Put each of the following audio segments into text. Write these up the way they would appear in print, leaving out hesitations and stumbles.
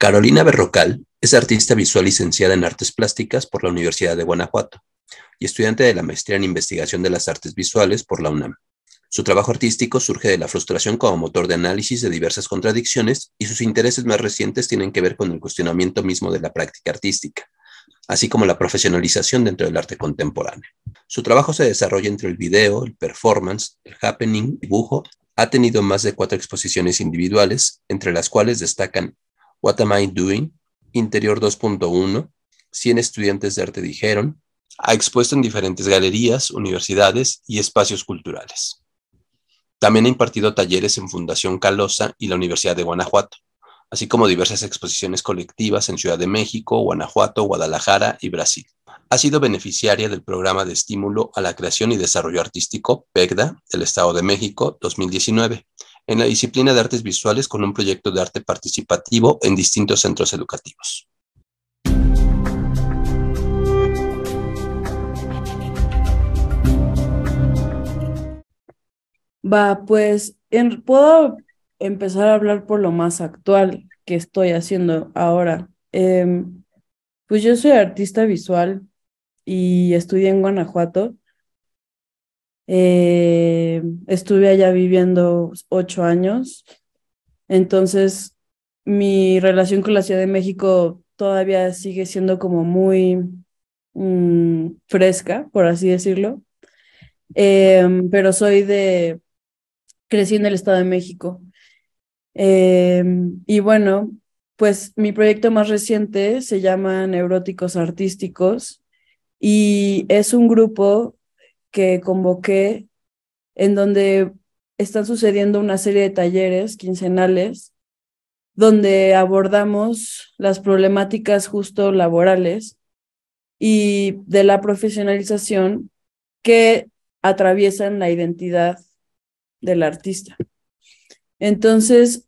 Carolina Berrocal es artista visual licenciada en Artes Plásticas por la Universidad de Guanajuato y estudiante de la Maestría en Investigación de las Artes Visuales por la UNAM. Su trabajo artístico surge de la frustración como motor de análisis de diversas contradicciones y sus intereses más recientes tienen que ver con el cuestionamiento mismo de la práctica artística, así como la profesionalización dentro del arte contemporáneo. Su trabajo se desarrolla entre el video, el performance, el happening, el dibujo. Ha tenido más de 4 exposiciones individuales, entre las cuales destacan What Am I Doing?, Interior 2.1, 100 estudiantes de arte dijeron. Ha expuesto en diferentes galerías, universidades y espacios culturales. También ha impartido talleres en Fundación Calosa y la Universidad de Guanajuato, así como diversas exposiciones colectivas en Ciudad de México, Guanajuato, Guadalajara y Brasil. Ha sido beneficiaria del Programa de Estímulo a la Creación y Desarrollo Artístico, PECDA, del Estado de México, 2019, en la disciplina de artes visuales con un proyecto de arte participativo en distintos centros educativos. Pues puedo empezar a hablar por lo más actual que estoy haciendo ahora. Pues yo soy artista visual y estudié en Guanajuato. Estuve allá viviendo 8 años. Entonces, mi relación con la Ciudad de México todavía sigue siendo como muy fresca, por así decirlo. Pero crecí en el Estado de México. Y bueno, pues mi proyecto más reciente se llama Neuróticos Artísticos y es un grupo que convoqué en donde están sucediendo una serie de talleres quincenales donde abordamos las problemáticas justo laborales y de la profesionalización que atraviesan la identidad del artista. Entonces,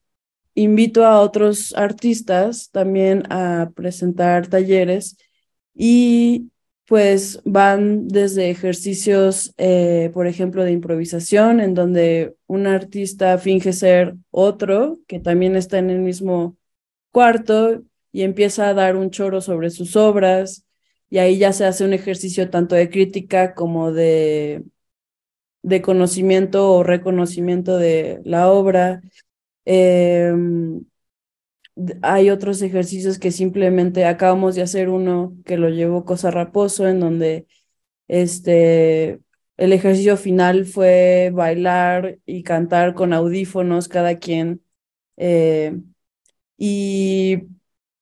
invito a otros artistas también a presentar talleres y pues van desde ejercicios, por ejemplo, de improvisación, en donde un artista finge ser otro que también está en el mismo cuarto y empieza a dar un choro sobre sus obras y ahí ya se hace un ejercicio tanto de crítica como de conocimiento o reconocimiento de la obra. Eh, Hay otros ejercicios que simplemente acabamos de hacer uno que lo llevó Cosa Raposo, en donde el ejercicio final fue bailar y cantar con audífonos cada quien. eh, y,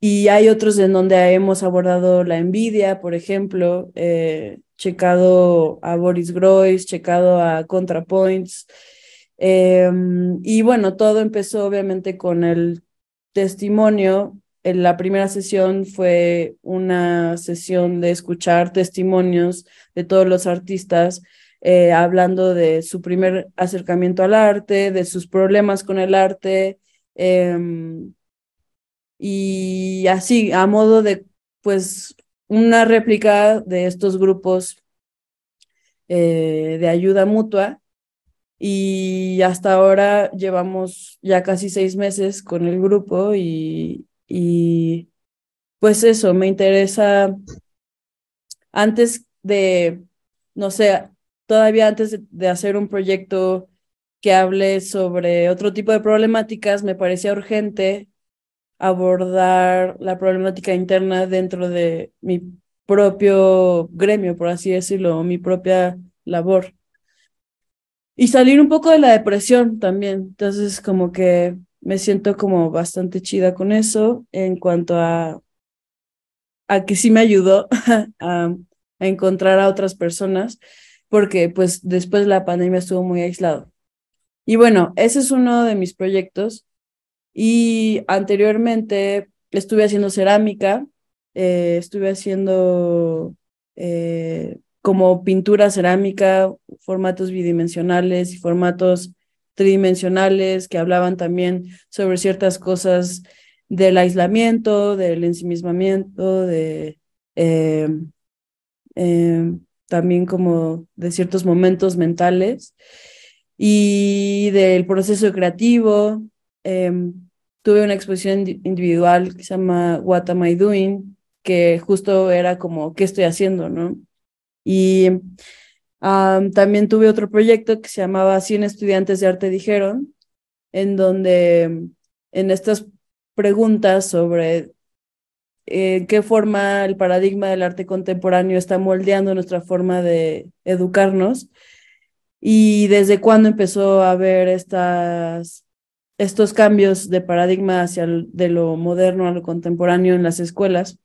y hay otros en donde hemos abordado la envidia, por ejemplo, checado a Boris Groys, checado a ContraPoints. Y bueno, todo empezó obviamente con el testimonio. En la primera sesión fue una sesión de escuchar testimonios de todos los artistas, hablando de su primer acercamiento al arte, de sus problemas con el arte, y así, a modo de, pues, una réplica de estos grupos de ayuda mutua. Y hasta ahora llevamos ya casi 6 meses con el grupo y pues eso, me interesa antes de, no sé, todavía antes de hacer un proyecto que hable sobre otro tipo de problemáticas, me parecía urgente abordar la problemática interna dentro de mi propio gremio, por así decirlo, mi propia labor. Y salir un poco de la depresión también. Entonces, como que me siento como bastante chida con eso en cuanto a que sí me ayudó a encontrar a otras personas, porque pues después la pandemia estuvo muy aislado. Y bueno, ese es uno de mis proyectos. Y anteriormente estuve haciendo cerámica, estuve haciendo como pintura cerámica, formatos bidimensionales y formatos tridimensionales que hablaban también sobre ciertas cosas del aislamiento, del ensimismamiento, eh, también como de ciertos momentos mentales y del proceso creativo. tuve una exposición individual que se llama What Am I Doing, que justo era como, ¿qué estoy haciendo, no? Y también tuve otro proyecto que se llamaba 100 estudiantes de arte dijeron, en donde en estas preguntas sobre qué forma el paradigma del arte contemporáneo está moldeando nuestra forma de educarnos y desde cuándo empezó a haber estos cambios de paradigma de lo moderno a lo contemporáneo en las escuelas.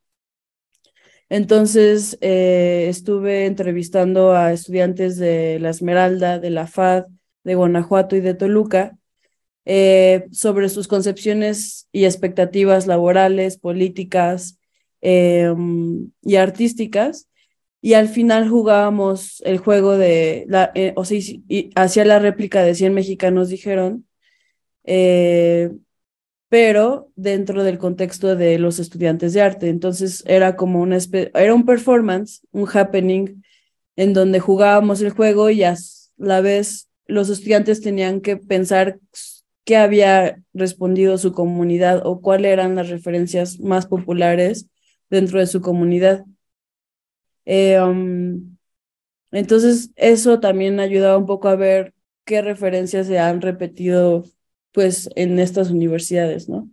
Entonces estuve entrevistando a estudiantes de La Esmeralda, de la FAD, de Guanajuato y de Toluca sobre sus concepciones y expectativas laborales, políticas y artísticas. Y al final jugábamos el juego o sea, y hacía la réplica de 100 mexicanos dijeron, eh, pero dentro del contexto de los estudiantes de arte. Entonces era como era un performance, un happening, en donde jugábamos el juego y a la vez los estudiantes tenían que pensar qué había respondido su comunidad o cuáles eran las referencias más populares dentro de su comunidad. Entonces eso también ayudaba un poco a ver qué referencias se han repetido pues en estas universidades, ¿no?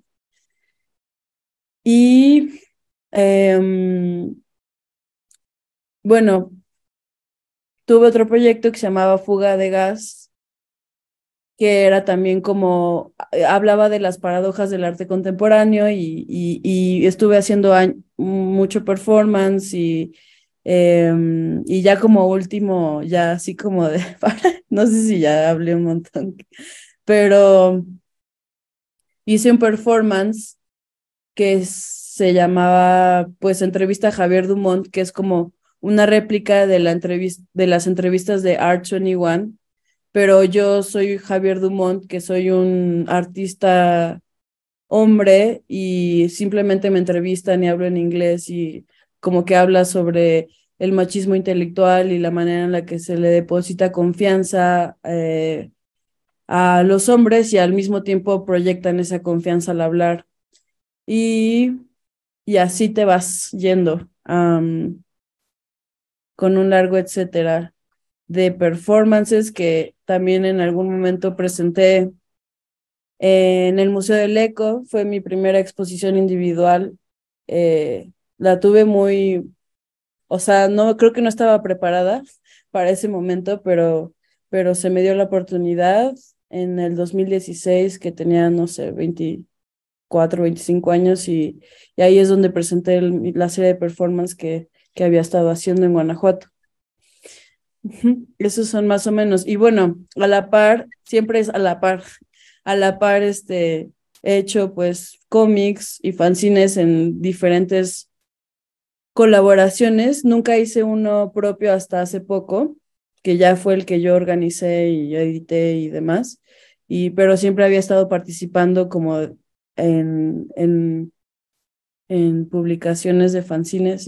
Y bueno, tuve otro proyecto que se llamaba Fuga de Gas, que era también como, hablaba de las paradojas del arte contemporáneo y estuve haciendo mucho performance y ya como último, ya así como de, no sé si ya hablé un montón, pero hice un performance que se llamaba pues Entrevista a Javier Dumont, que es como una réplica de de las entrevistas de Art 21, pero yo soy Javier Dumont, que soy un artista hombre y simplemente me entrevistan y hablo en inglés y como que habla sobre el machismo intelectual y la manera en la que se le deposita confianza a los hombres y al mismo tiempo proyectan esa confianza al hablar. Y, y así te vas yendo con un largo etcétera de performances que también en algún momento presenté en el Museo del Eco. Fue mi primera exposición individual. La tuve o sea, no creo que no estaba preparada para ese momento, pero se me dio la oportunidad en el 2016 que tenía, no sé, 24, 25 años y ahí es donde presenté la serie de performance que había estado haciendo en Guanajuato. Esos son más o menos. Y bueno, a la par, siempre es a la par, he hecho pues cómics y fanzines en diferentes colaboraciones. Nunca hice uno propio hasta hace poco, que ya fue el que yo organicé y edité y demás. Pero siempre había estado participando como en, en, en publicaciones de fanzines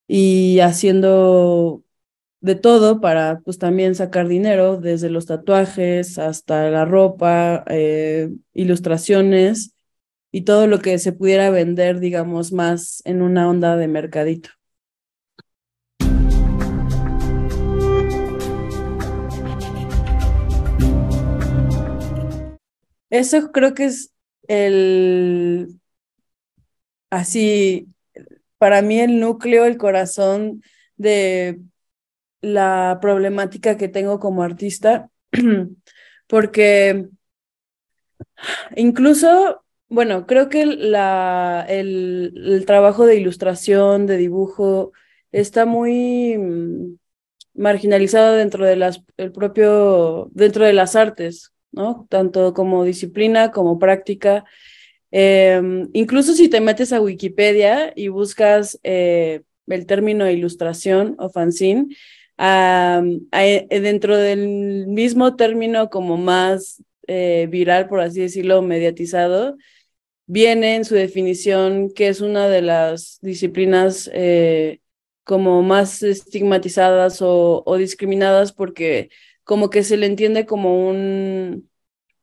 y haciendo de todo para pues también sacar dinero, desde los tatuajes hasta la ropa, ilustraciones y todo lo que se pudiera vender, digamos, más en una onda de mercadito. Eso creo que es así, para mí el núcleo, el corazón de la problemática que tengo como artista, porque incluso, bueno, creo que el trabajo de ilustración, de dibujo, está muy marginalizado dentro de las artes, ¿no? Tanto como disciplina como práctica. Incluso si te metes a Wikipedia y buscas el término ilustración o fanzine, dentro del mismo término como más viral, por así decirlo, mediatizado, viene en su definición que es una de las disciplinas como más estigmatizadas o discriminadas porque como que se le entiende como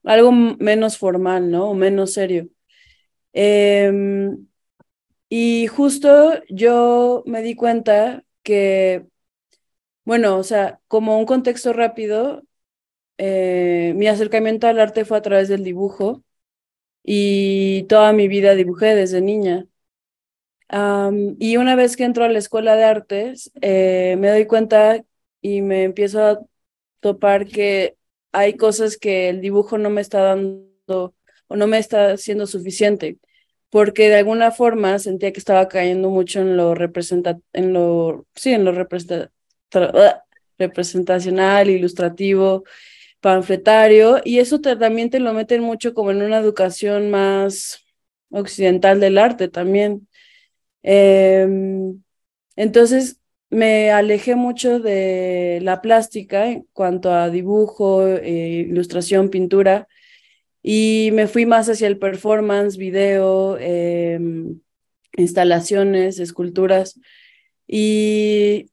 algo menos formal, ¿no? O menos serio. Y justo yo me di cuenta que, bueno, o sea, como un contexto rápido, mi acercamiento al arte fue a través del dibujo y toda mi vida dibujé desde niña. Y una vez que entro a la escuela de artes, me doy cuenta y me empiezo a topar que hay cosas que el dibujo no me está dando o no me está siendo suficiente, porque de alguna forma sentía que estaba cayendo mucho en lo sí, en lo representacional, ilustrativo, panfletario, y eso también te lo meten mucho como en una educación más occidental del arte también. Em, entonces me alejé mucho de la plástica en cuanto a dibujo, ilustración, pintura, y me fui más hacia el performance, video, instalaciones, esculturas. Y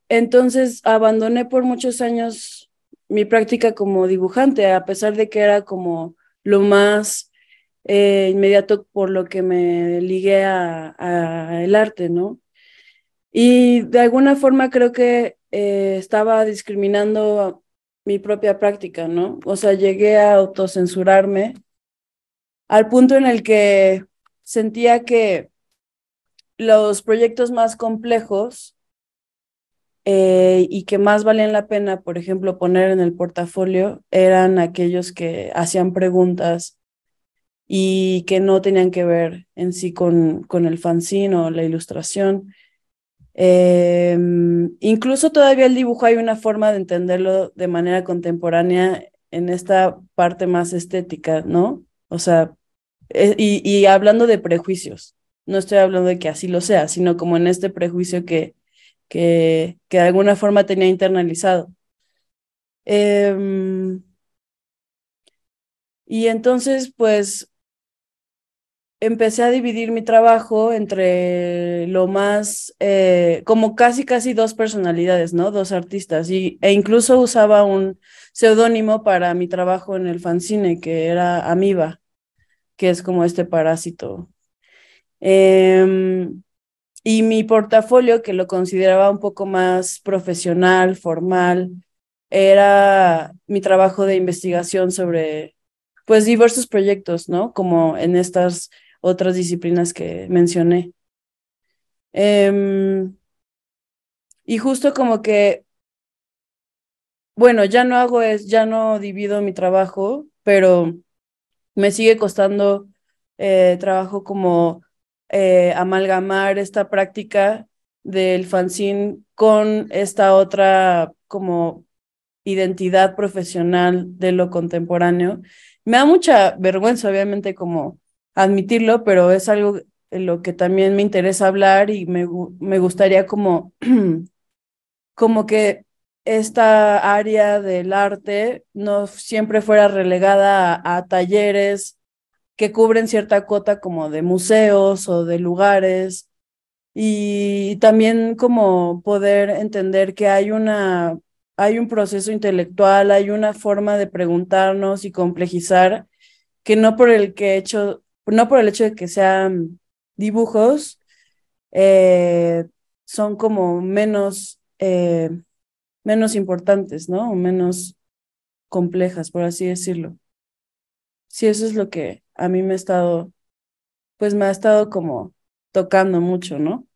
entonces abandoné por muchos años mi práctica como dibujante, a pesar de que era como lo más inmediato por lo que me ligué a el arte, ¿no? Y de alguna forma creo que estaba discriminando mi propia práctica, ¿no? O sea, llegué a autocensurarme al punto en el que sentía que los proyectos más complejos y que más valían la pena, por ejemplo, poner en el portafolio, eran aquellos que hacían preguntas y que no tenían que ver en sí con el fanzine o la ilustración. Incluso todavía el dibujo hay una forma de entenderlo de manera contemporánea en esta parte más estética, ¿no? O sea, y hablando de prejuicios, no estoy hablando de que así lo sea, sino como en este prejuicio que de alguna forma tenía internalizado. Y entonces, pues, empecé a dividir mi trabajo entre lo más, como casi dos personalidades, ¿no? Dos artistas, e incluso usaba un seudónimo para mi trabajo en el fanzine, que era Amiba, que es como este parásito. Y mi portafolio, que lo consideraba un poco más profesional, formal, era mi trabajo de investigación sobre, pues, diversos proyectos, ¿no? Como en estas otras disciplinas que mencioné. Y justo como que, bueno, ya no divido mi trabajo, pero me sigue costando trabajo como amalgamar esta práctica del fanzine con esta otra como identidad profesional de lo contemporáneo. Me da mucha vergüenza, obviamente, como admitirlo, pero es algo en lo que también me interesa hablar y me gustaría como, como que esta área del arte no siempre fuera relegada a talleres que cubren cierta cuota como de museos o de lugares y también como poder entender que hay un proceso intelectual, hay una forma de preguntarnos y complejizar que no por el hecho de que sean dibujos, eh, son como menos importantes, ¿no? O menos complejas, por así decirlo. Sí, eso es lo que a mí pues me ha estado como tocando mucho, ¿no?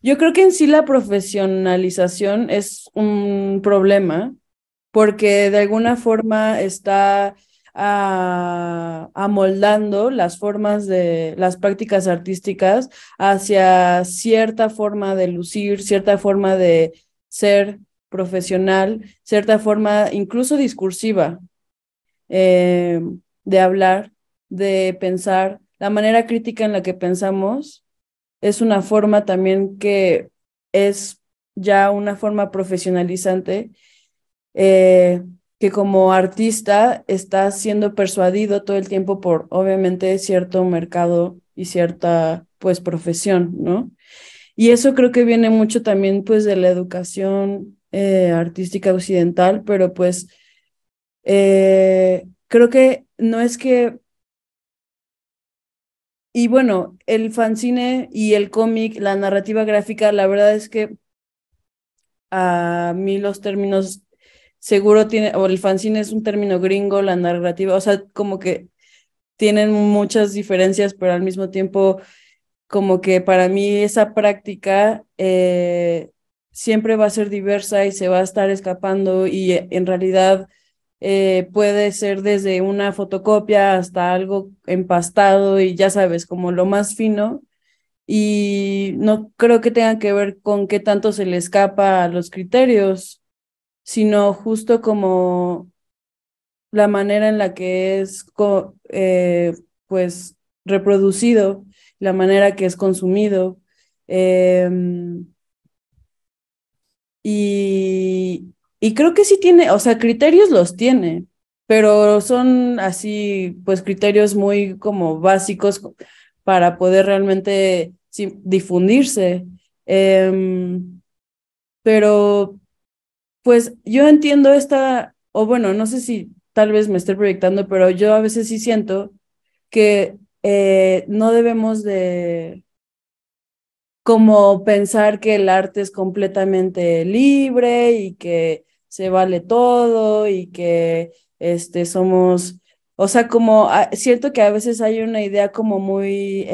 Yo creo que en sí la profesionalización es un problema porque de alguna forma está amoldando las formas de las prácticas artísticas hacia cierta forma de lucir, cierta forma de ser profesional, cierta forma incluso discursiva, eh, de hablar, de pensar, la manera crítica en la que pensamos es una forma también que es ya una forma profesionalizante, eh, que como artista está siendo persuadido todo el tiempo por obviamente cierto mercado y cierta pues profesión, ¿no? Y eso creo que viene mucho también pues de la educación artística occidental, pero pues creo que no es que, y bueno, el fanzine y el cómic, la narrativa gráfica, la verdad es que a mí los términos seguro tiene, o el fanzine es un término gringo, la narrativa, o sea, como que tienen muchas diferencias, pero al mismo tiempo como que para mí esa práctica siempre va a ser diversa y se va a estar escapando y en realidad puede ser desde una fotocopia hasta algo empastado y ya sabes, como lo más fino. Y no creo que tenga que ver con qué tanto se le escapa a los criterios, sino justo como la manera en la que es pues reproducido, la manera que es consumido. eh, y creo que sí tiene, o sea, criterios los tiene, pero son así, pues criterios muy como básicos para poder realmente sí, difundirse. Pero pues yo entiendo esta, o bueno, no sé si tal vez me esté proyectando, pero yo a veces sí siento que no debemos de como pensar que el arte es completamente libre y que se vale todo y que somos, o sea, como cierto que a veces hay una idea como muy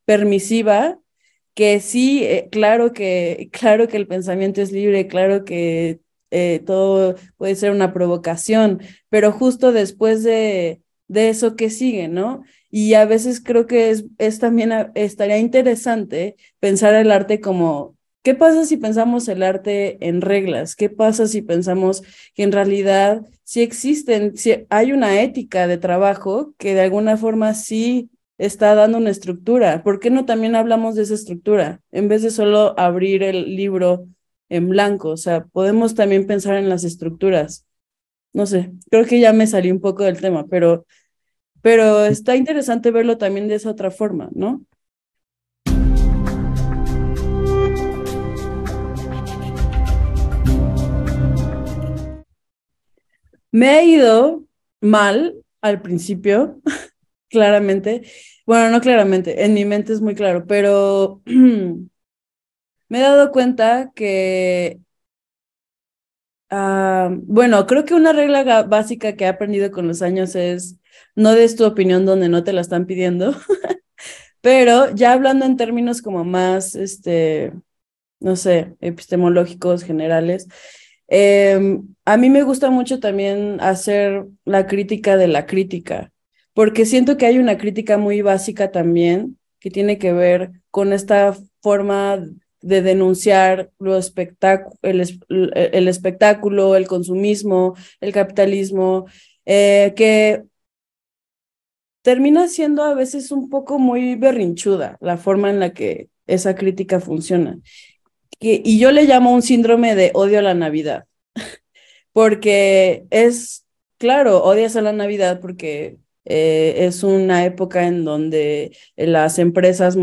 permisiva que sí, claro que el pensamiento es libre, claro que todo puede ser una provocación, pero justo después de eso que sigue, ¿no? Y a veces creo que es también, estaría interesante pensar el arte como, ¿qué pasa si pensamos el arte en reglas? ¿Qué pasa si pensamos que en realidad sí existen, sí hay una ética de trabajo que de alguna forma sí está dando una estructura? ¿Por qué no también hablamos de esa estructura en vez de solo abrir el libro en blanco? O sea, podemos también pensar en las estructuras. No sé, creo que ya me salí un poco del tema, pero está interesante verlo también de esa otra forma, ¿no? Me ha ido mal al principio, claramente. Bueno, no claramente, en mi mente es muy claro, pero me he dado cuenta que, bueno, creo que una regla básica que he aprendido con los años es no des tu opinión donde no te la están pidiendo, pero ya hablando en términos como más, no sé, epistemológicos generales. A mí me gusta mucho también hacer la crítica de la crítica, porque siento que hay una crítica muy básica también que tiene que ver con esta forma de denunciar el espectáculo, el consumismo, el capitalismo, que termina siendo a veces un poco muy berrinchuda la forma en la que esa crítica funciona. Y yo le llamo un síndrome de odio a la Navidad, porque es, claro, odias a la Navidad porque es una época en donde las empresas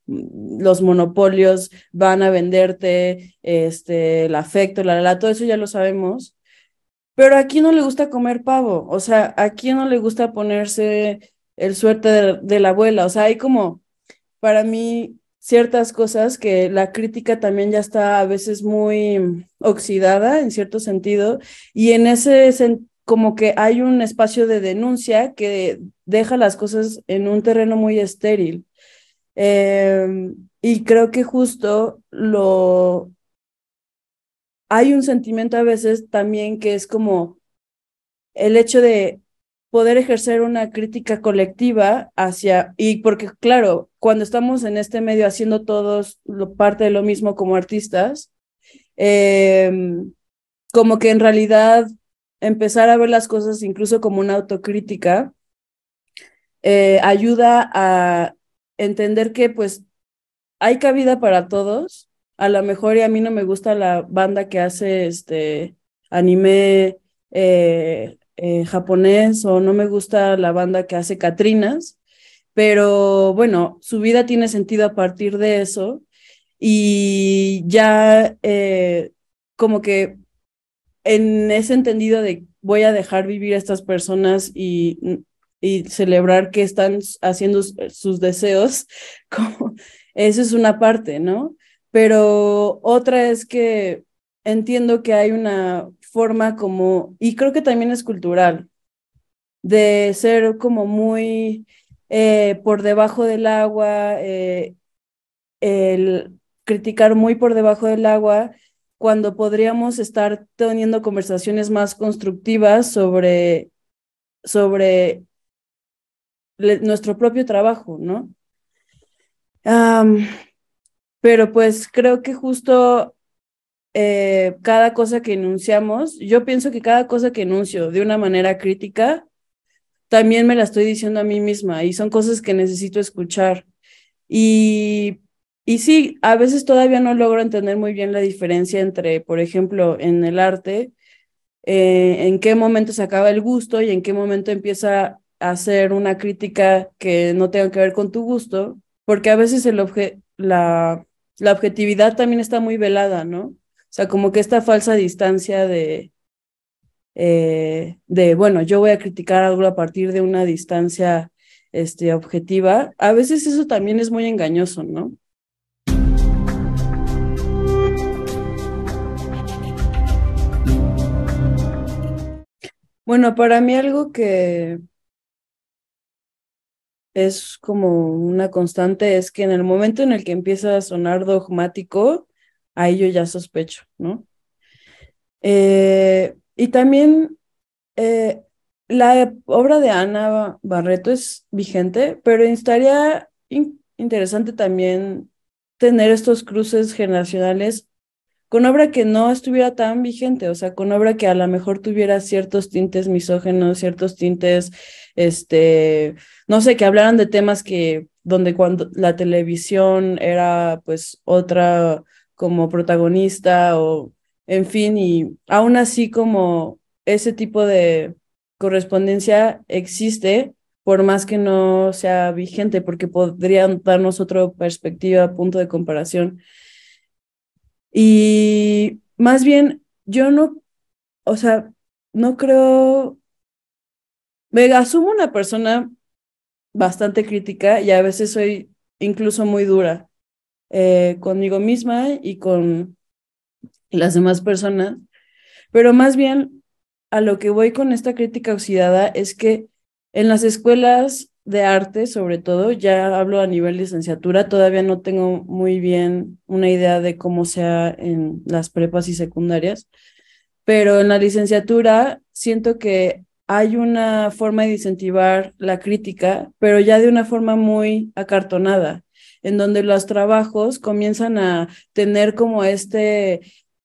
los monopolios van a venderte el afecto, todo eso ya lo sabemos, pero a quién no le gusta comer pavo, o sea, a quién no le gusta ponerse el suéter de la abuela, o sea, hay como para mí ciertas cosas que la crítica también ya está a veces muy oxidada en cierto sentido y en como que hay un espacio de denuncia que deja las cosas en un terreno muy estéril. Y creo que justo hay un sentimiento a veces también que es como el hecho de poder ejercer una crítica colectiva y porque claro, cuando estamos en este medio haciendo todos parte de lo mismo como artistas, eh, como que en realidad empezar a ver las cosas incluso como una autocrítica, ayuda a entender que pues hay cabida para todos. A lo mejor y a mí no me gusta la banda que hace anime japonés o no me gusta la banda que hace Catrinas, pero bueno, su vida tiene sentido a partir de eso y ya como que en ese entendido de voy a dejar vivir a estas personas y celebrar que están haciendo sus deseos, como, eso es una parte, ¿no? Pero otra es que entiendo que hay una forma como, y creo que también es cultural, de ser como muy por debajo del agua, el criticar muy por debajo del agua, cuando podríamos estar teniendo conversaciones más constructivas sobre nuestro propio trabajo, ¿no? Um, pero pues creo que justo cada cosa que enunciamos, yo pienso que cada cosa que enuncio de una manera crítica, también me la estoy diciendo a mí misma y son cosas que necesito escuchar. Y, y sí, a veces todavía no logro entender muy bien la diferencia entre, por ejemplo, en el arte, en qué momento se acaba el gusto y en qué momento empieza a hacer una crítica que no tenga que ver con tu gusto, porque a veces la objetividad también está muy velada, ¿no? O sea, como que esta falsa distancia bueno, yo voy a criticar algo a partir de una distancia objetiva, a veces eso también es muy engañoso, ¿no? Bueno, para mí algo que es como una constante es que en el momento en el que empieza a sonar dogmático, ahí yo ya sospecho, ¿no? Y también la obra de Ana Barreto es vigente, pero estaría interesante también tener estos cruces generacionales con obra que no estuviera tan vigente, o sea, con obra que a lo mejor tuviera ciertos tintes misógenos, ciertos tintes, no sé, que hablaran de temas que, donde cuando la televisión era pues otra como protagonista o, en fin, y aún así como ese tipo de correspondencia existe, por más que no sea vigente, porque podrían darnos otra perspectiva, punto de comparación. Y más bien, yo no, o sea, no creo, me asumo una persona bastante crítica y a veces soy incluso muy dura conmigo misma y con las demás personas, pero más bien a lo que voy con esta crítica oxidada es que en las escuelas de arte, sobre todo, ya hablo a nivel licenciatura, todavía no tengo muy bien una idea de cómo sea en las prepas y secundarias, pero en la licenciatura siento que hay una forma de incentivar la crítica, pero ya de una forma muy acartonada, en donde los trabajos comienzan a tener como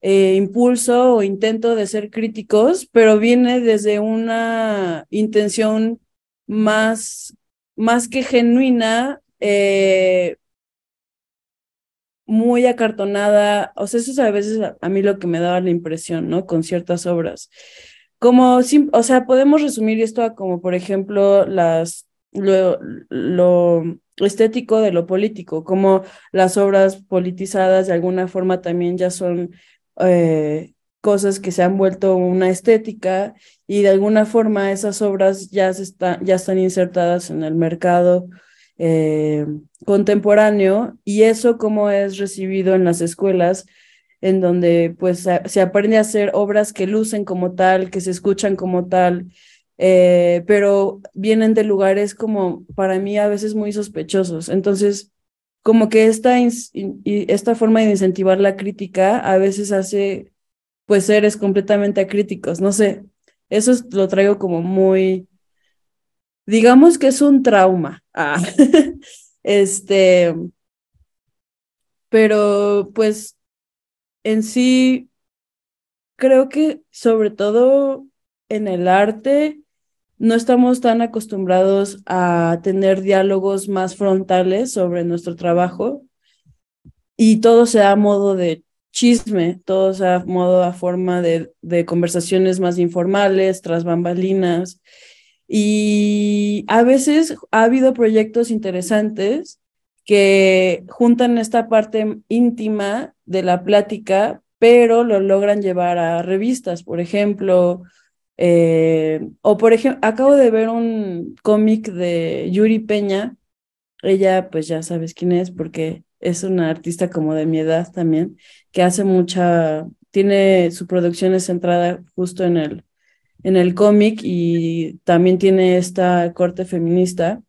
impulso o intento de ser críticos, pero viene desde una intención más, más que genuina, muy acartonada, o sea, eso es a veces a mí lo que me daba la impresión, ¿no? Con ciertas obras. Como, o sea, podemos resumir esto a como, por ejemplo, lo estético de lo político, como las obras politizadas de alguna forma también ya son cosas que se han vuelto una estética y de alguna forma esas obras ya están insertadas en el mercado eh, contemporáneo y eso como es recibido en las escuelas en donde pues se aprende a hacer obras que lucen como tal, que se escuchan como tal, pero vienen de lugares como para mí a veces muy sospechosos. Entonces, como que esta forma de incentivar la crítica a veces hace pues seres completamente acríticos, no sé, lo traigo como muy, digamos que es un trauma. Este, pero pues en sí creo que sobre todo en el arte no estamos tan acostumbrados a tener diálogos más frontales sobre nuestro trabajo y todo se da a modo de chisme, todo se da a modo a forma de conversaciones más informales, tras bambalinas. Y a veces ha habido proyectos interesantes que juntan esta parte íntima de la plática, pero lo logran llevar a revistas, por ejemplo. O por ejemplo, acabo de ver un cómic de Yuri Peña. Ella, pues ya sabes quién es, porque es una artista como de mi edad también, que hace tiene su producción es centrada justo en el cómic y también tiene esta corte feminista.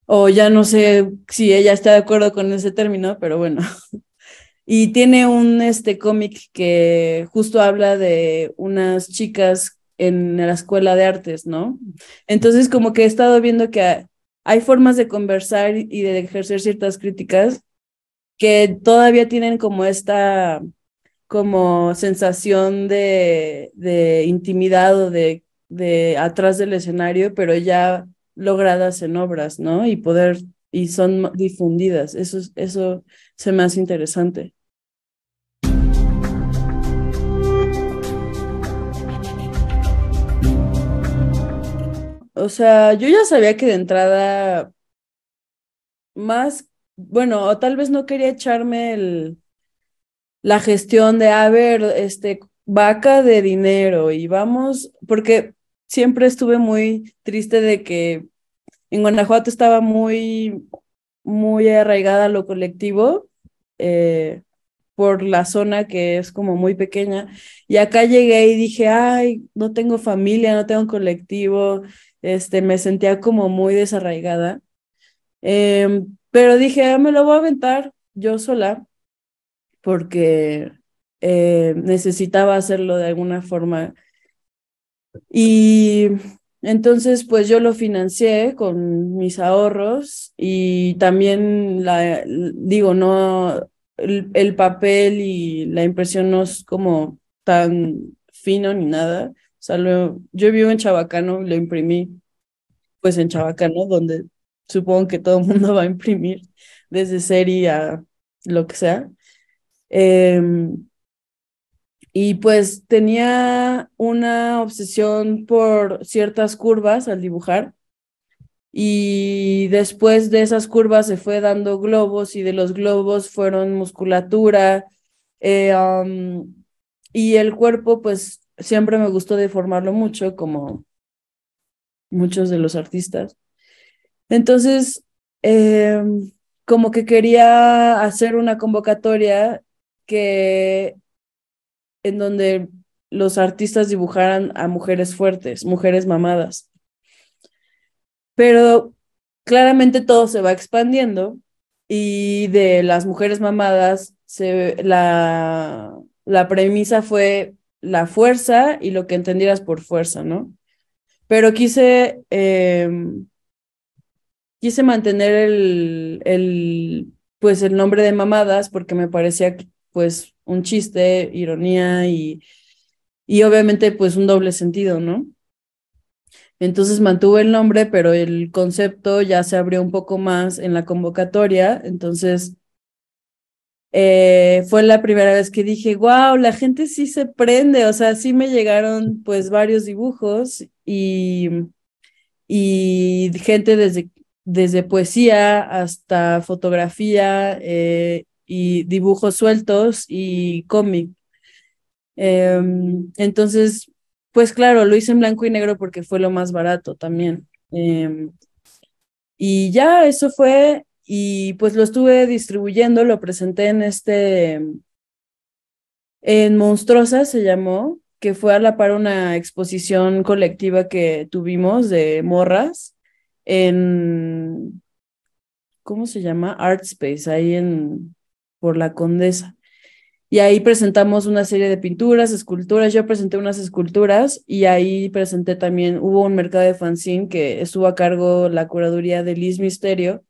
O ya no sé si ella está de acuerdo con ese término, pero bueno. Y tiene un cómic que justo habla de unas chicas en la escuela de artes, ¿no? Entonces, como que he estado viendo que hay formas de conversar y de ejercer ciertas críticas que todavía tienen como esta como sensación de intimidad o de atrás del escenario, pero ya logradas en obras, ¿no? Y son difundidas. Eso se me hace interesante. O sea, yo ya sabía que de entrada más, bueno, o tal vez no quería echarme la gestión de, a ver, vaca de dinero y vamos, porque siempre estuve muy triste de que en Guanajuato estaba muy arraigada a lo colectivo, eh, por la zona que es como muy pequeña. Y acá llegué y dije, ay, no tengo familia, no tengo colectivo, me sentía como muy desarraigada. Pero dije, "Ah, me lo voy a aventar yo sola porque necesitaba hacerlo de alguna forma". Y entonces, pues yo lo financié con mis ahorros y también digo, no, el papel y la impresión no es como tan fino ni nada. O sea, yo vivo en Chabacano, lo imprimí pues en Chabacano, donde supongo que todo el mundo va a imprimir desde serie a lo que sea. Em, y pues tenía una obsesión por ciertas curvas al dibujar y después de esas curvas se fue dando globos y de los globos fueron musculatura, y el cuerpo pues siempre me gustó deformarlo mucho como muchos de los artistas. Entonces, como que quería hacer una convocatoria que en donde los artistas dibujaran a mujeres fuertes, mujeres mamadas. Pero claramente todo se va expandiendo y de las mujeres mamadas la premisa fue la fuerza y lo que entendieras por fuerza, ¿no? Pero quise mantener pues el nombre de mamadas porque me parecía pues un chiste, ironía y obviamente pues un doble sentido, ¿no? Entonces mantuve el nombre, pero el concepto ya se abrió un poco más en la convocatoria. Entonces fue la primera vez que dije, wow, la gente sí se prende. O sea, sí me llegaron pues varios dibujos y gente desde poesía hasta fotografía, y dibujos sueltos y cómic. Entonces, pues claro, lo hice en blanco y negro porque fue lo más barato también. Y ya eso fue, y pues lo estuve distribuyendo, lo presenté en Monstruosa se llamó, que fue a la par una exposición colectiva que tuvimos de morras en, ¿cómo se llama? Art Space, por la Condesa. Y ahí presentamos una serie de pinturas, esculturas. Yo presenté unas esculturas y ahí presenté también, hubo un mercado de fanzine que estuvo a cargo la curaduría de Liz Misterio.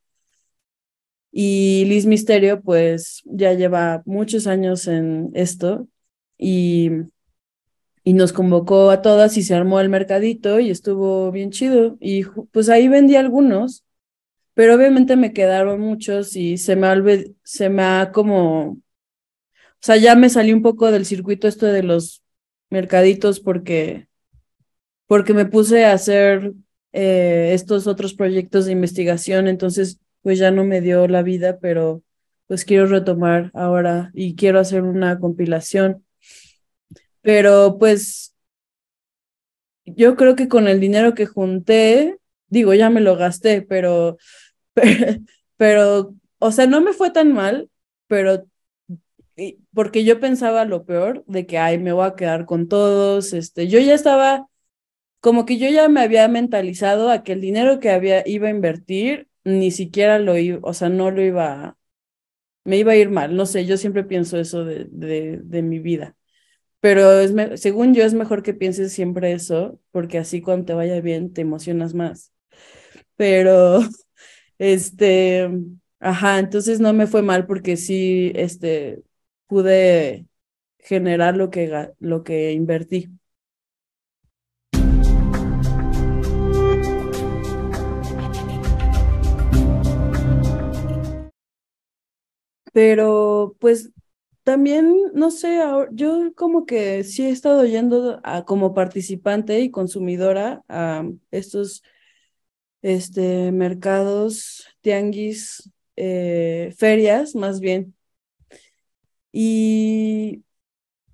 Y Liz Misterio, pues ya lleva muchos años en esto y, y nos convocó a todas y se armó el mercadito y estuvo bien chido. Y pues ahí vendí algunos, pero obviamente me quedaron muchos y se me ha como, o sea, ya me salí un poco del circuito esto de los mercaditos porque me puse a hacer estos otros proyectos de investigación. Entonces pues ya no me dio la vida, pero pues quiero retomar ahora y quiero hacer una compilación. Pero pues yo creo que con el dinero que junté, digo, ya me lo gasté, pero, o sea, no me fue tan mal, pero porque yo pensaba lo peor, de que, ay, me voy a quedar con todos, yo ya estaba, como que yo ya me había mentalizado a que el dinero que iba a invertir, ni siquiera lo iba, o sea, no lo iba, me iba a ir mal, no sé, yo siempre pienso eso de mi vida. Pero según yo es mejor que pienses siempre eso, porque así cuando te vaya bien te emocionas más. Pero, este, ajá, entonces no me fue mal porque sí, pude generar lo que invertí. Pero, pues, también, no sé, yo como que sí he estado yendo como participante y consumidora a estos mercados, tianguis, ferias más bien. Y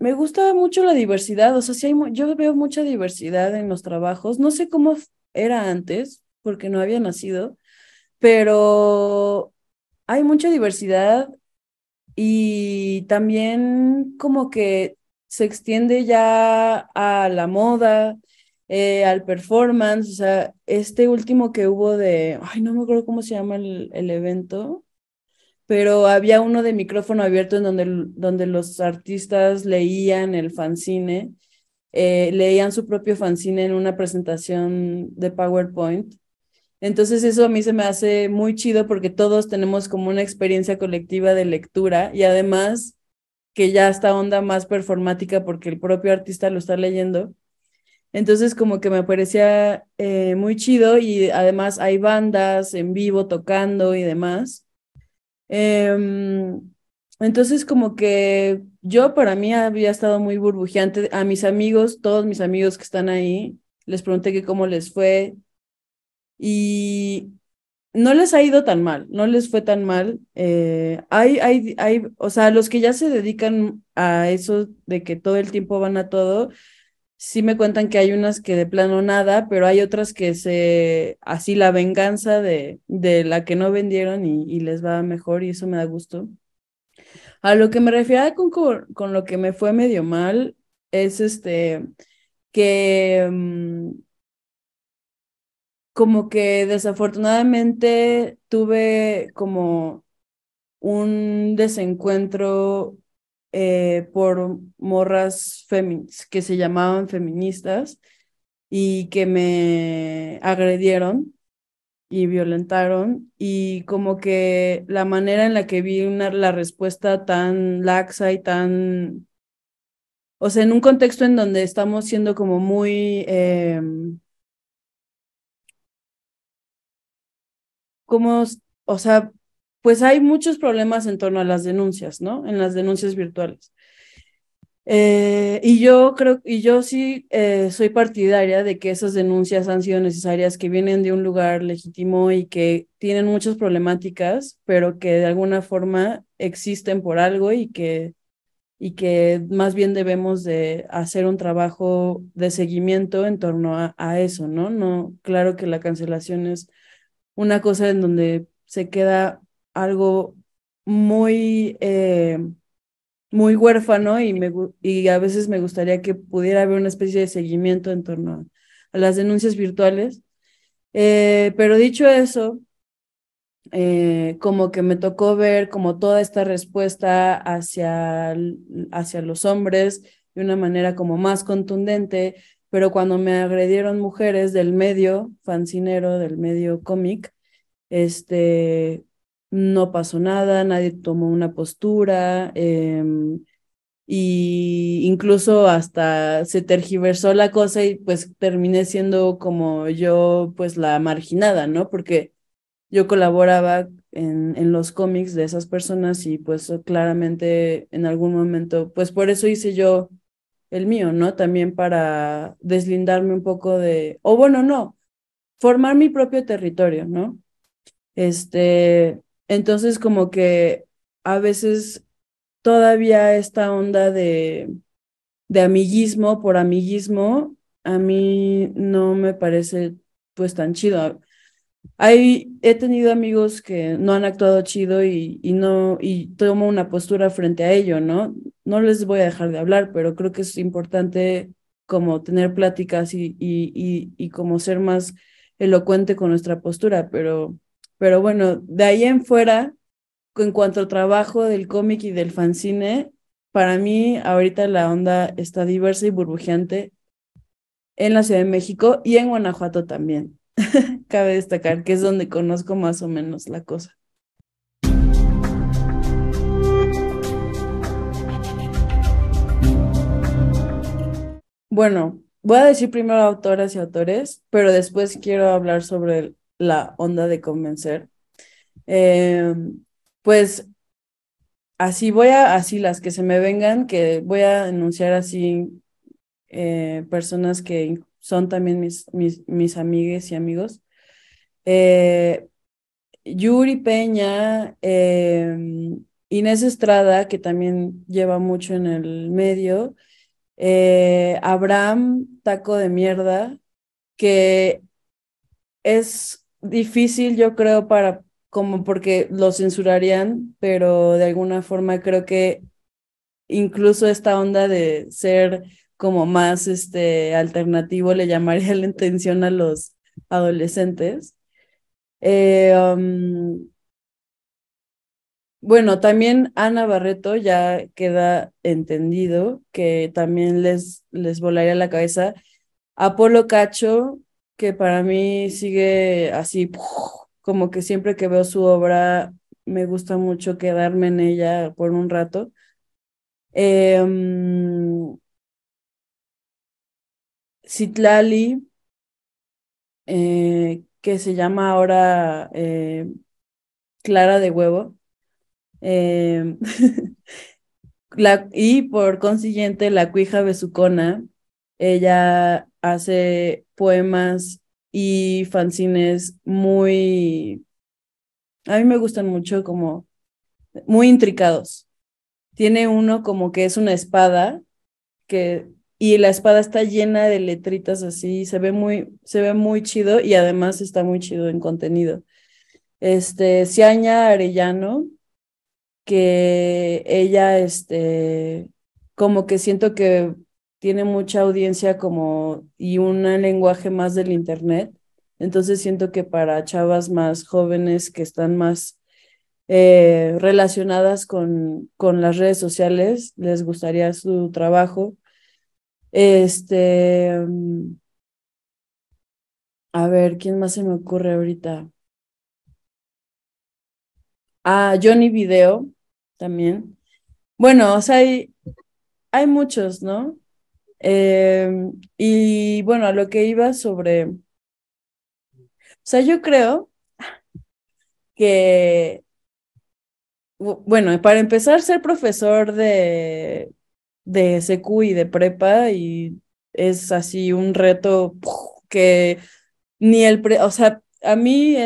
me gusta mucho la diversidad, o sea, sí yo veo mucha diversidad en los trabajos. No sé cómo era antes, porque no había nacido, pero hay mucha diversidad y también como que se extiende ya a la moda, al performance, o sea, este último que hubo ay, no me acuerdo cómo se llama el evento, pero había uno de micrófono abierto en donde los artistas leían el fanzine, leían su propio fanzine en una presentación de PowerPoint. Entonces eso a mí se me hace muy chido porque todos tenemos como una experiencia colectiva de lectura y además que ya está onda más performática porque el propio artista lo está leyendo. Entonces como que me parecía muy chido y además hay bandas en vivo tocando y demás. Em, entonces como que yo para mí había estado muy burbujeante. A mis amigos, todos mis amigos que están ahí, les pregunté que cómo les fue y no les ha ido tan mal, no les fue tan mal. O sea, los que ya se dedican a eso de que todo el tiempo van a todo, sí me cuentan que hay unas que de plano nada, pero hay otras que así la venganza de la que no vendieron y les va mejor y eso me da gusto. A lo que me refiero con lo que me fue medio mal es que como que desafortunadamente tuve como un desencuentro por morras que se llamaban feministas y que me agredieron y violentaron y como que la manera en la que vi la respuesta tan laxa y tan, o sea, en un contexto en donde estamos siendo como muy, como, o sea, pues hay muchos problemas en torno a las denuncias, ¿no? En las denuncias virtuales. Y yo sí soy partidaria de que esas denuncias han sido necesarias, que vienen de un lugar legítimo y que tienen muchas problemáticas, pero que de alguna forma existen por algo y que más bien debemos de hacer un trabajo de seguimiento en torno a eso, ¿no? No, claro que la cancelación es una cosa en donde se queda algo muy muy huérfano y a veces me gustaría que pudiera haber una especie de seguimiento en torno a las denuncias virtuales. Pero dicho eso, como que me tocó ver como toda esta respuesta hacia los hombres de una manera como más contundente, pero cuando me agredieron mujeres del medio fancinero, del medio cómic, este, no pasó nada, nadie tomó una postura, y incluso hasta se tergiversó la cosa y pues terminé siendo como yo pues la marginada, ¿no? Porque yo colaboraba en los cómics de esas personas y pues claramente en algún momento, pues por eso hice yo el mío, ¿no? También para deslindarme un poco o bueno, no, formar mi propio territorio, ¿no? Entonces como que a veces todavía esta onda de amiguismo por amiguismo, a mí no me parece pues tan chido. He tenido amigos que no han actuado chido y tomo una postura frente a ello, ¿no? No les voy a dejar de hablar, pero creo que es importante como tener pláticas y como ser más elocuente con nuestra postura, pero bueno, de ahí en fuera, en cuanto al trabajo del cómic y del fanzine, para mí ahorita la onda está diversa y burbujeante en la Ciudad de México y en Guanajuato también. Cabe destacar que es donde conozco más o menos la cosa. Bueno, voy a decir primero autoras y autores, pero después quiero hablar sobre la onda de convencer. Eh, pues así las que se me vengan, que voy a enunciar así personas que son también mis amigues y amigos. Eh, Yuri Peña, Inés Estrada, que también lleva mucho en el medio, Abraham Taco de Mierda, que es difícil, yo creo, como porque lo censurarían, pero de alguna forma creo que incluso esta onda de ser como más alternativo le llamaría la atención a los adolescentes. Eh, um, Bueno, también Ana Barreto ya queda entendido que también les volaría la cabeza. Apolo Cacho, que para mí sigue así, como que siempre que veo su obra me gusta mucho quedarme en ella por un rato. Citlali, que se llama ahora Clara de Huevo. Eh, y por consiguiente, la cuija besucona, ella hace poemas y fanzines a mí me gustan mucho, como muy intricados. Tiene uno como que es una espada, y la espada está llena de letritas así, se ve muy chido y además está muy chido en contenido. Ciaña Arellano, que ella, como que siento que tiene mucha audiencia como y un lenguaje más del internet. Entonces siento que para chavas más jóvenes que están más relacionadas con las redes sociales, les gustaría su trabajo. Este, mm, a ver, ¿quién más se me ocurre ahorita? Ah, Johnny Video también. Bueno, o sea, hay muchos, ¿no? Y bueno, a lo que iba o sea, yo creo que, bueno, para empezar, ser profesor de secu y de prepa y es así un reto que ni o sea, a mí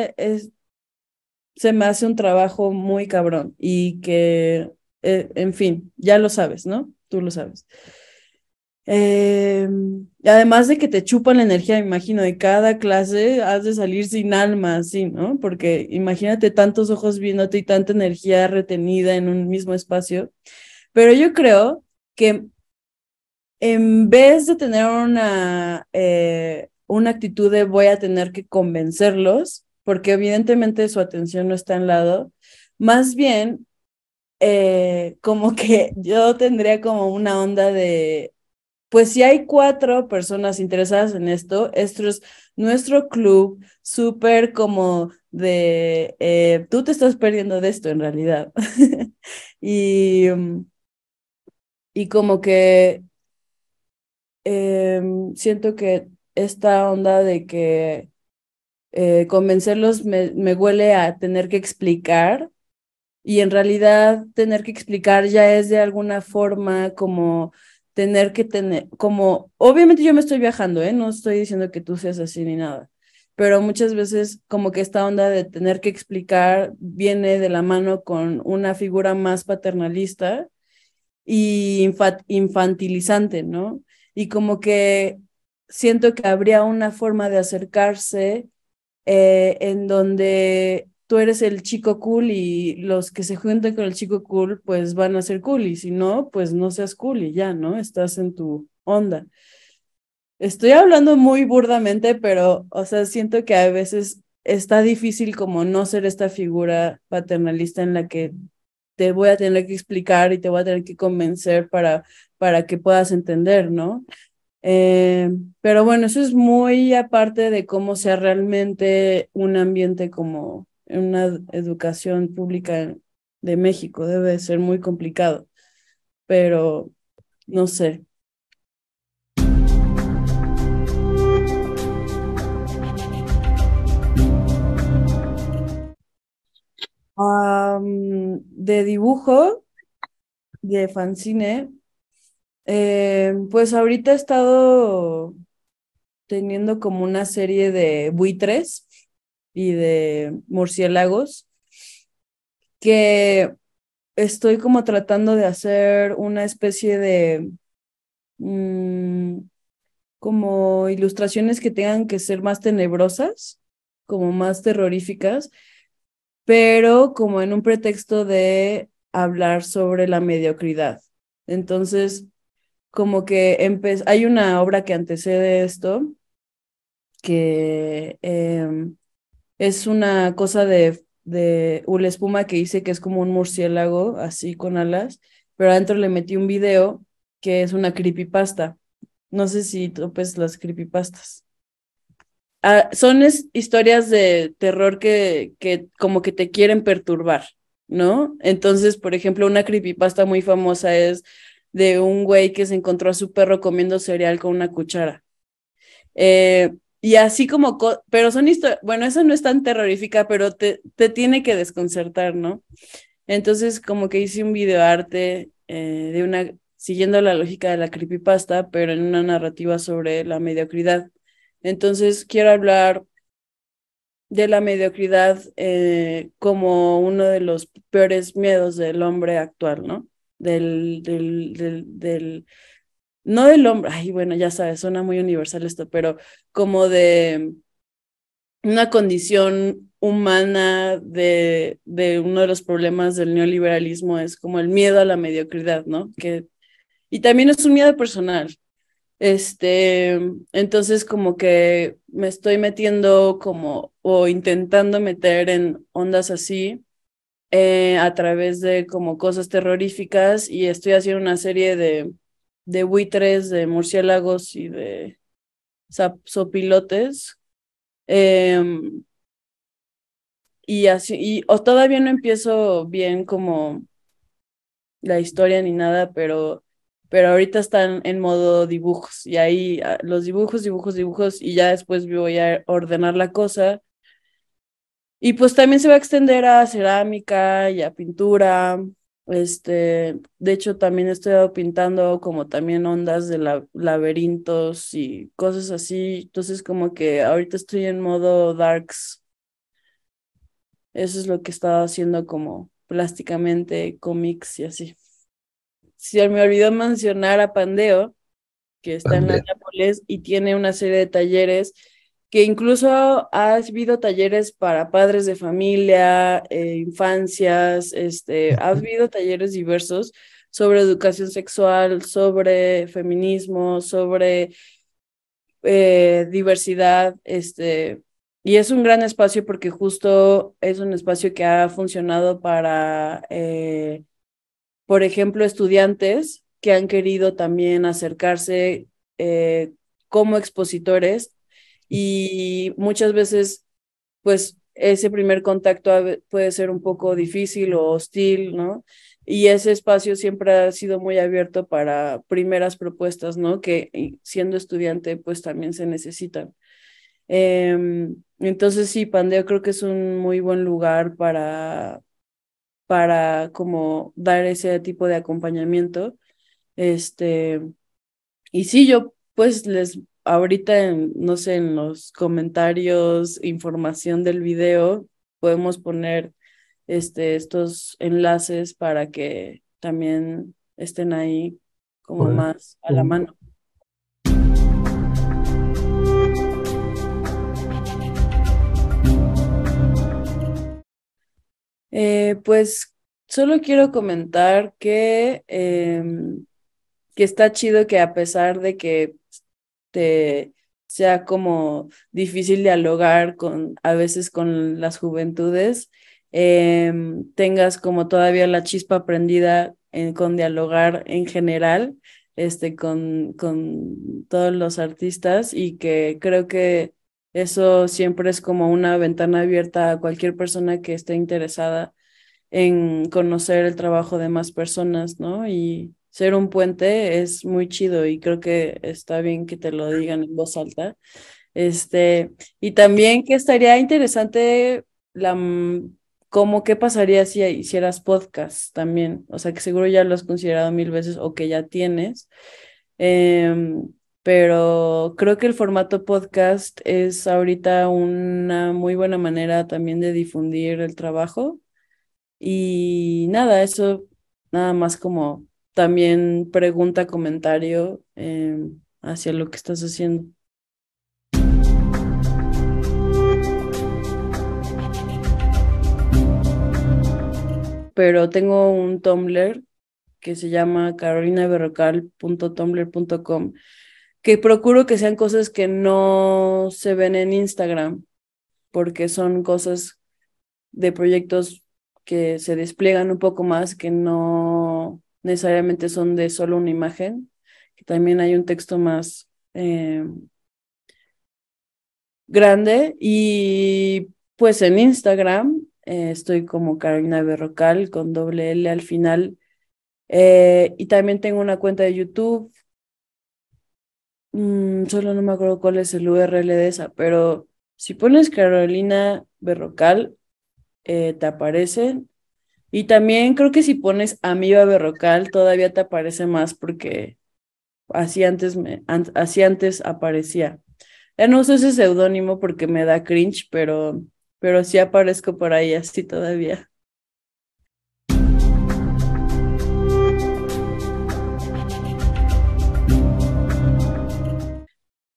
se me hace un trabajo muy cabrón y que, en fin, ya lo sabes, ¿no? Tú lo sabes. Además de que te chupan la energía, me imagino, de cada clase has de salir sin alma, así, ¿no? Porque imagínate tantos ojos viéndote y tanta energía retenida en un mismo espacio. Pero yo creo que en vez de tener una actitud de voy a tener que convencerlos, porque evidentemente su atención no está en lado, más bien como que yo tendría como una onda de pues si hay 4 personas interesadas en esto es nuestro club súper como tú te estás perdiendo de esto en realidad. Y, y como que siento que esta onda de que convencerlos me huele a tener que explicar y en realidad tener que explicar ya es de alguna forma como tener que tener, como, obviamente yo me estoy viajando, ¿eh? No estoy diciendo que tú seas así ni nada, pero muchas veces como que esta onda de tener que explicar viene de la mano con una figura más paternalista y infantilizante, ¿no? Y como que siento que habría una forma de acercarse en donde tú eres el chico cool y los que se junten con el chico cool pues van a ser cool y si no, pues no seas cool y ya, ¿no? Estás en tu onda. Estoy hablando muy burdamente, pero, o sea, siento que a veces está difícil como no ser esta figura paternalista en la que te voy a tener que explicar y te voy a tener que convencer para que puedas entender, ¿no? Pero bueno, eso es muy aparte de cómo sea realmente un ambiente como una educación pública de México. Debe ser muy complicado, pero no sé. De dibujo, de fanzine, pues ahorita he estado teniendo como una serie de buitres y de murciélagos que estoy como tratando de hacer una especie de como ilustraciones que tengan que ser más tenebrosas, como más terroríficas, pero como en un pretexto de hablar sobre la mediocridad. Entonces, como que hay una obra que antecede esto, que es una cosa de una espuma que hice que es como un murciélago, así con alas, pero adentro le metí un video que es una creepypasta. No sé si topes las creepypastas. Son historias de terror que como que te quieren perturbar, ¿no? Entonces, por ejemplo, una creepypasta muy famosa es de un güey que se encontró a su perro comiendo cereal con una cuchara. Y así como, pero son historias, bueno, eso no es tan terrorífica, pero te tiene que desconcertar, ¿no? Entonces, como que hice un videoarte de siguiendo la lógica de la creepypasta, pero en una narrativa sobre la mediocridad. Entonces, quiero hablar de la mediocridad como uno de los peores miedos del hombre actual, ¿no? No del hombre, ay, bueno, ya sabes, suena muy universal esto, pero como de una condición humana de uno de los problemas del neoliberalismo es como el miedo a la mediocridad, ¿no? Y también es un miedo personal. Entonces como que me estoy metiendo como o intentando meter en ondas así a través de como cosas terroríficas y estoy haciendo una serie de buitres, de murciélagos y de sopilotes. Y así, o todavía no empiezo bien como la historia ni nada, pero ahorita están en modo dibujos y ahí los dibujos, dibujos, dibujos y ya después voy a ordenar la cosa. Y pues también se va a extender a cerámica y a pintura. De hecho, también estoy pintando como también ondas de laberintos y cosas así. Entonces, como que ahorita estoy en modo darks. Eso es lo que estaba haciendo como plásticamente, cómics y así. Se me olvidó mencionar a Pandeo, que está en la Pandea. Nápoles y tiene una serie de talleres que incluso ha habido talleres para padres de familia, infancias, ha habido talleres diversos sobre educación sexual, sobre feminismo, sobre diversidad, y es un gran espacio porque justo es un espacio que ha funcionado para, por ejemplo, estudiantes que han querido también acercarse como expositores y muchas veces, pues, ese primer contacto puede ser un poco difícil o hostil, ¿no? Y ese espacio siempre ha sido muy abierto para primeras propuestas, ¿no? Que siendo estudiante, pues también se necesitan. Entonces sí, Pandeo creo que es un muy buen lugar para como dar ese tipo de acompañamiento. Este, y sí, yo pues les ahorita, no sé, en los comentarios, información del video, podemos poner estos enlaces para que también estén ahí como más a la mano. Pues solo quiero comentar que está chido que a pesar de que te sea como difícil dialogar a veces con las juventudes, tengas como todavía la chispa prendida con dialogar en general, con todos los artistas, y que creo que eso siempre es como una ventana abierta a cualquier persona que esté interesada en conocer el trabajo de más personas, ¿no? Y ser un puente es muy chido y creo que está bien que te lo digan en voz alta. Y también que estaría interesante como qué pasaría si hicieras podcast también, o sea que seguro ya lo has considerado mil veces o que ya tienes, pero creo que el formato podcast es ahorita una muy buena manera también de difundir el trabajo. Y nada, eso nada más como también pregunta, comentario hacia lo que estás haciendo. Pero tengo un Tumblr que se llama carolinaberrocal.tumblr.com, que procuro que sean cosas que no se ven en Instagram, porque son cosas de proyectos que se despliegan un poco más, que no necesariamente son de solo una imagen, que también hay un texto más grande. Y pues en Instagram estoy como Carolina Berrocal con doble L al final. Y también tengo una cuenta de YouTube. Solo no me acuerdo cuál es el URL de esa, pero si pones Carolina Berrocal, te aparecen. Y también creo que si pones Amiba Berrocal, todavía te aparece más porque así antes aparecía. Ya no uso ese seudónimo porque me da cringe, pero sí aparezco por ahí así todavía.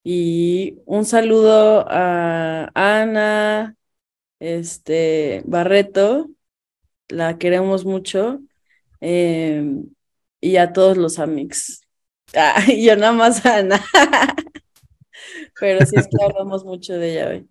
Y un saludo a Ana, Barreto, la queremos mucho, y a todos los amics. Y yo nada más a Ana, pero sí es que hablamos mucho de ella hoy.